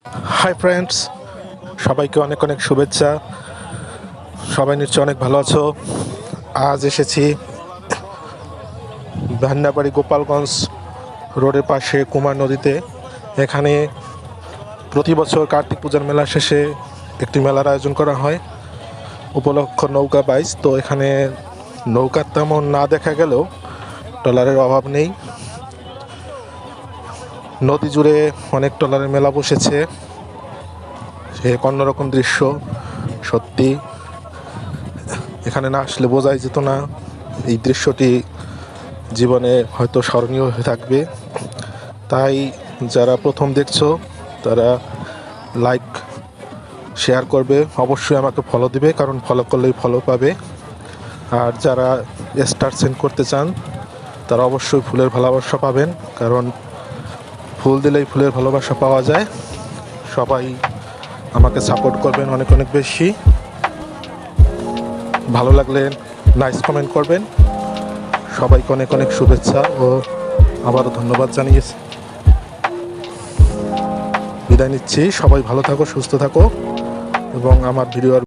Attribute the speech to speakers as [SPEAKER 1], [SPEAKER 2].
[SPEAKER 1] Hi friends, সবাইকে অনেক অনেক শুভেচ্ছা। সবাই নিশ্চয়ই অনেক ভালো আছো। আজ এসেছি ভান্নাবাড়ি গোপালগঞ্জ রোডের পাশে কুমার নদীতে। এখানে প্রতি বছর কার্তিক পূজার মেলা শেষে একটি মেলার আয়োজন করা হয় উপলক্ষ নৌকা বাইচ। তো এখানে নৌকা তেমন না দেখা গেলেও ট্রলারের অভাব নেই। নদী জুড়ে অনেক ট্রলারের মেলা বসেছে। এক অন্যরকম দৃশ্য, সত্যি এখানে না আসলে বোঝাই যেত না। এই দৃশ্যটি জীবনে হয়তো স্মরণীয় হয়ে থাকবে। তাই যারা প্রথম দেখছো তারা লাইক শেয়ার করবে, অবশ্যই আমাকে ফলো দিবে, কারণ ফলো করলেই ফলো পাবে। আর যারা স্টার সেন্ড করতে চান তারা অবশ্যই ফুলের ভালোবাসা পাবেন, কারণ ফুল দিলেই ফুলের ভালোবাসা পাওয়া যায়। সবাই আমাকে সাপোর্ট করবেন অনেক অনেক বেশি। ভালো লাগলে নাইস কমেন্ট করবেন। সবাইকে অনেক অনেক শুভেচ্ছা ও আবারও ধন্যবাদ জানিয়েছি। বিদায় নিচ্ছি। সবাই ভালো থাকো, সুস্থ থাকো এবং আমার ভিডিও